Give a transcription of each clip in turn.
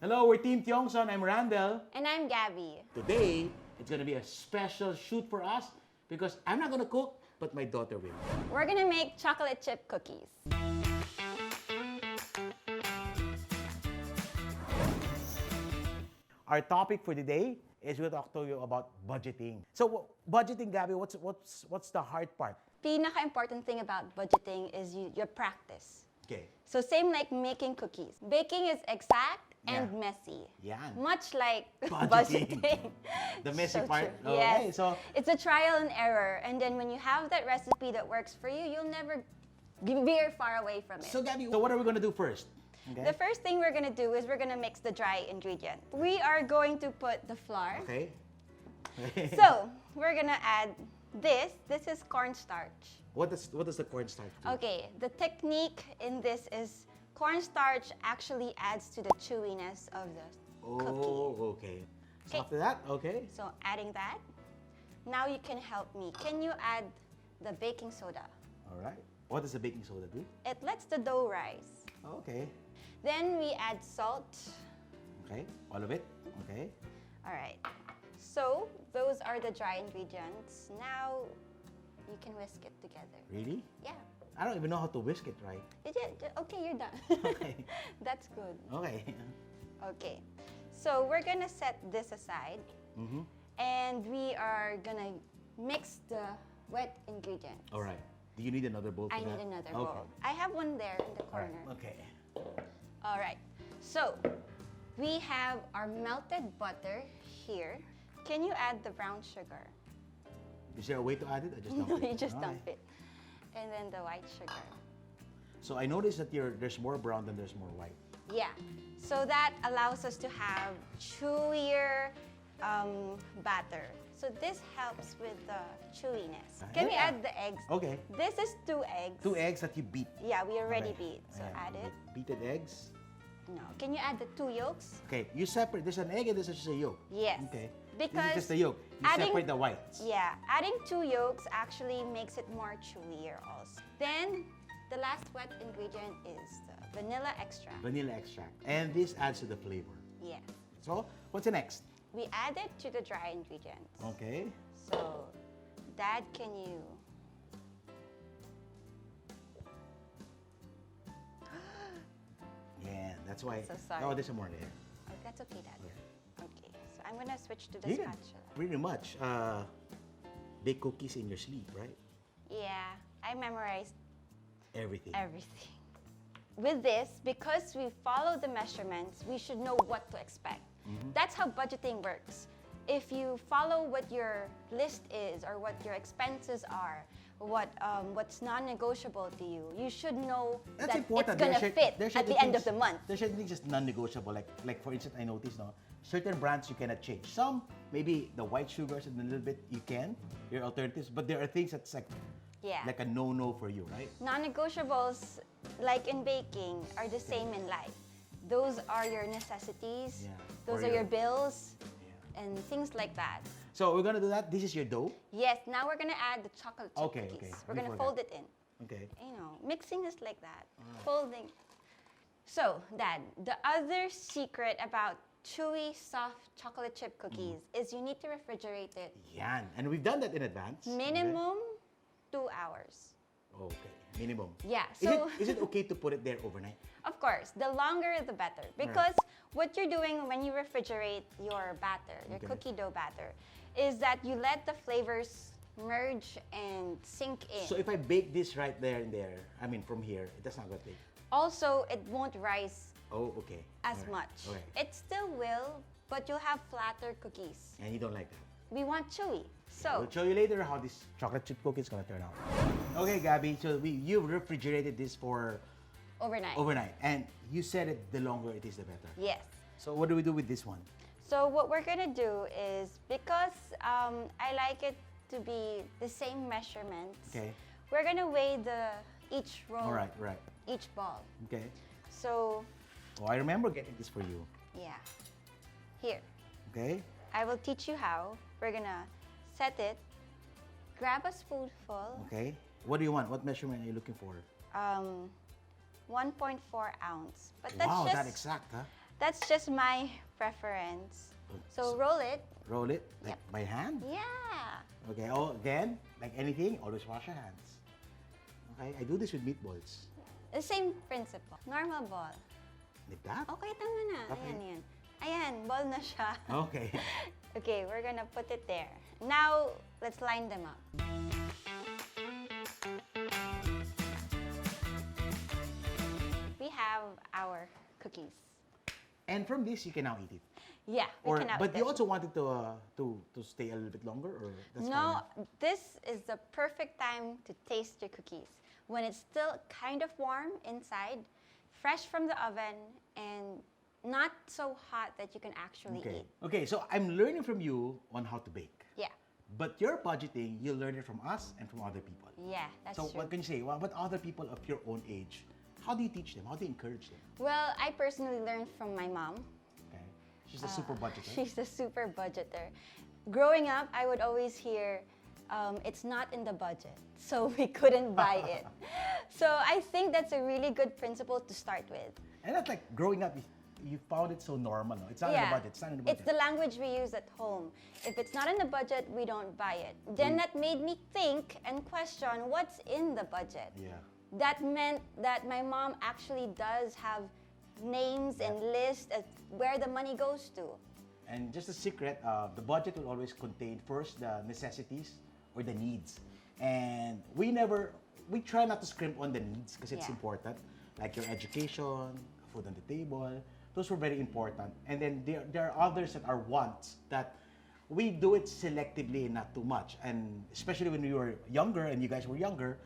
Hello, we're Team Tiongson. I'm Randell. And I'm Gabby. Today, it's gonna be a special shoot for us because I'm not gonna cook, but my daughter will. We're gonna make chocolate chip cookies. Our topic for today is we'll talk to you about budgeting. So, budgeting, Gabby, what's the hard part? Pinaka-important thing about budgeting is your practice. Okay. So same like making cookies. Baking is exact and Yeah. messy. Yan. Much like Budgeting. budgeting. The messy So part. true. Okay, Yes. so It's a trial and error. And then when you have that recipe that works for you, you'll never be very far away from it. so Gabby, so what are we gonna do first? Okay. The first thing we're gonna do is we're gonna mix the dry ingredient. We are going to put the flour. Okay. So we're gonna add this. This is cornstarch. What does the cornstarch do? Okay, the technique in this is cornstarch actually adds to the chewiness of the cookie. Oh, okay. So Okay. after that, okay. So adding that. Now you can help me. Can you add the baking soda? All right. What does the baking soda do? It lets the dough rise. Okay. Then we add salt. Okay. All of it. Okay. All right. So those are the dry ingredients. Now you can whisk it together. Really? Yeah. I don't even know how to whisk it right. Okay, you're done. Okay. That's good. Okay. Okay. So we're gonna set this aside. Mm-hmm. And we are gonna mix the wet ingredients. All right. Do you need another bowl for I that? need another Okay. bowl. I have one there in the All right. corner. Okay. All right. So we have our melted butter here. Can you add the brown sugar? Is there a way to add it? I just dump No, it. you just All dump right. it. And then the white sugar. So I noticed that there's more brown than there's more white. Yeah. So that allows us to have chewier batter. So this helps with the chewiness. Can we Yeah. add the eggs? Okay. This is 2 eggs. 2 eggs that you beat. Yeah, we already Okay. beat. So Ayan. add it. Beaten eggs. No. Can you add the 2 yolks? Okay. You separate. There's an egg and there's just a yolk. Yes. Okay. Because this is just the yolk. You adding- separate the whites. Yeah, adding 2 yolks actually makes it more chewier also. Then the last wet ingredient is the vanilla extract. Vanilla extract. And this adds to the flavor. Yes. So, what's the next? We add it to the dry ingredients. Okay. So, Dad, can you? Yeah, that's why. So sorry. Oh, there's some more there. Oh, that's okay, Dad. Okay, so I'm gonna switch to the You can spatula. pretty much bake cookies in your sleep, right? Yeah, I memorized Everything. everything. With this, because we follow the measurements, we should know what to expect. That's how budgeting works. If you follow what your list is or what your expenses are, what's non-negotiable to you, you should know That's that important. it's gonna fit There at should the be end of things- the month. There should be just non-negotiable. Like for instance, I noticed, no, certain brands you cannot change. Some, maybe the white sugars and a little bit you can, your alternatives. But there are things that's Yeah. like a no-no for you, right? Non-negotiables, like in baking, are the same in life. Those are your necessities. Yeah. Those Or are your your- bills Yeah. and things like that. So we're gonna do that. This is your dough. Yes, now we're gonna add the chocolate chip Okay, cookies. okay. We're gonna Before fold that. it in. Okay. You know, mixing is like that. Folding. So, Dad, the other secret about chewy, soft chocolate chip cookies is you need to refrigerate it Yan. And we've done that in advance. minimum 2 hours. Okay. Minimum. Yeah, Is so it okay to put it there overnight? of course, the longer the better. Because what you're doing when you refrigerate your batter, your Okay. cookie dough batter, is that you let the flavors merge and sink in. So if I bake this right there and there, I mean from here, it does not go big. Also, it won't rise Oh, okay. as Alright. much. Okay. It still will, but you'll have flatter cookies. And you don't like that. We want chewy. So, We'll show you later how this chocolate chip cookie is gonna turn out. Okay, Gabby. So you refrigerated this for overnight. overnight, and you said it the longer it is, the better. Yes. So what do we do with this one? So what we're gonna do is, because I like it to be the same measurements, Okay. we're gonna weigh each roll, All right. Right. each ball. Okay. So, Oh, I remember getting this for you. yeah. Here, Okay? I will teach you how. We're gonna set it. Grab a spoonful. Okay. What do you want? What measurement are you looking for? 1.4 ounce. But that's Wow, just that exact, huh? that's just my preference. So roll it. Roll it like Yep. by hand. Yeah. Okay. Oh, again, like anything, always wash your hands. Okay. I do this with meatballs. The same principle. Normal ball. Like that. Okay, tama na. Okay. Ayan, yan. Ayan, ball na siya. Okay. Okay, we're gonna put it there. Now, let's line them up. We have our cookies. And from this, you can now eat it. Yeah, we Or, can now but eat you it. also wanted to stay a little bit longer, or that's No, fine? this is the perfect time to taste your cookies. When it's still kind of warm inside, fresh from the oven, and not so hot that you can actually Okay. eat. Okay. So I'm learning from you on how to bake. Yeah, But your budgeting, you learn it from us and from other people. yeah, that's So true. what can you say? Well, what other people of your own age? How do you teach them? How do you encourage them? Well, I personally learned from my mom. Okay. She's a super budgeter. She's a super budgeter. Growing up, I would always hear, it's not in the budget, so we couldn't buy it. So I think that's a really good principle to start with. And that's like growing up, you found it so normal. No? It's not in the budget. It's not in the budget. It's the language we use at home. If it's not in the budget, we don't buy it. Then that made me think and question what's in the budget. Yeah. That meant that my mom actually does have names and lists of where the money goes to. And just a secret, the budget will always contain first the necessities or the needs. And we try not to scrimp on the needs because it's Yeah. important. Like your education, food on the table, those were very important. And then there are others that are wants that we do it selectively and not too much. And especially when we were younger and you guys were younger,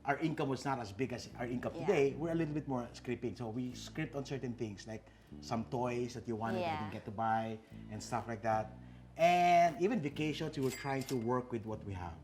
our income was not as big as our income Yeah. today. We're a little bit more scripting. So we script on certain things like some toys that you wanted Yeah. but didn't get to buy and stuff like that. And even vacations, we were trying to work with what we have.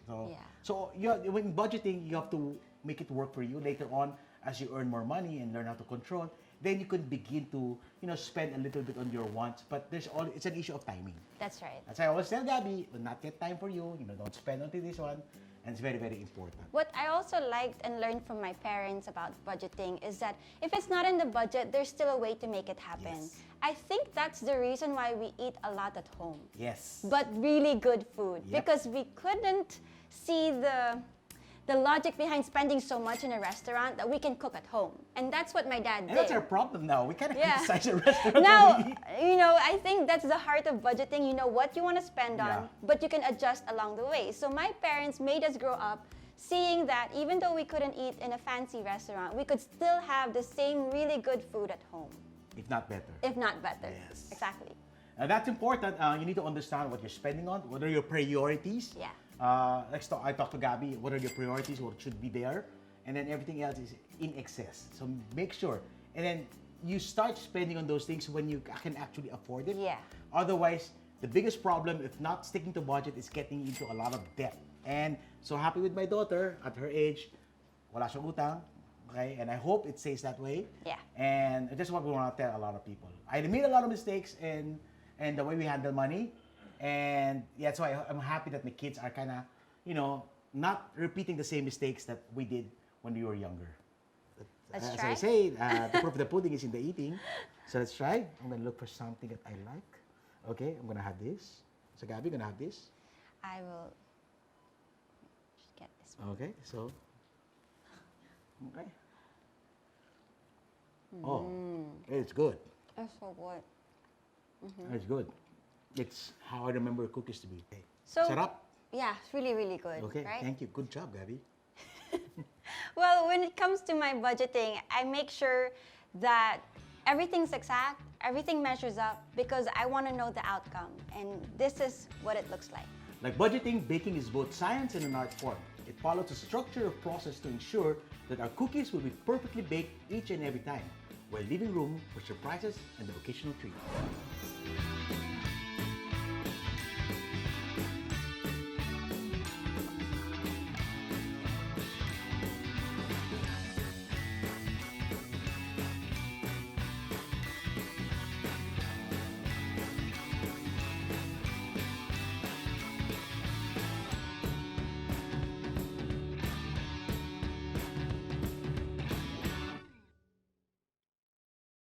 So, Yeah. so when budgeting, you have to make it work for you later on as you earn more money and learn how to control. Then you could begin to spend a little bit on your wants. But it's an issue of timing. That's right. That's why I always tell Gabby, will not get time for you. Don't spend onto this one. And it's very, very important. What I also liked and learned from my parents about budgeting is that if it's not in the budget, there's still a way to make it happen. Yes. I think that's the reason why we eat a lot at home, Yes. but really good food, Yep. because we couldn't see the logic behind spending so much in a restaurant that we can cook at home. And that's what my dad And did. that's our problem now. We kind of Yeah. criticize the restaurant. Now, when we eat. I think that's the heart of budgeting. You know what you want to spend on, Yeah. but you can adjust along the way. So my parents made us grow up seeing that even though we couldn't eat in a fancy restaurant, we could still have the same really good food at home, If not better. if not better. Yes. Exactly. That's important. You need to understand what you're spending on. What are your priorities? Yeah. I talked to Gabby. What are your priorities? What should be there? And then everything else is in excess. So make sure. And then you start spending on those things when you can actually afford it. Yeah. Otherwise, the biggest problem, if not sticking to budget, is getting into a lot of debt. And so happy with my daughter at her age. Wala siyang utang. Okay? And I hope it stays that way. Yeah. And that's what we want to tell a lot of people. I made a lot of mistakes in the way we handle money. And yeah, that's why I'm happy that my kids are kind of, not repeating the same mistakes that we did when we were younger. Let's As try. I say, the proof of the pudding is in the eating. So let's try. I'm going to look for something that I like. Okay, I'm going to have this. So Gabby, going to have this. I will get this one. Okay, so. Okay. Oh, it's good. It's so good. It's good. It's how I remember cookies to be. Okay. So, Sarap. yeah, it's really, really good. Okay, right? thank you. Good job, Gabby. Well, when it comes to my budgeting, I make sure that everything's exact, everything measures up, because I want to know the outcome. And this is what it looks like. Like budgeting, baking is both science and an art form. It follows a structured process to ensure that our cookies will be perfectly baked each and every time, while leaving room for surprises and the occasional treat.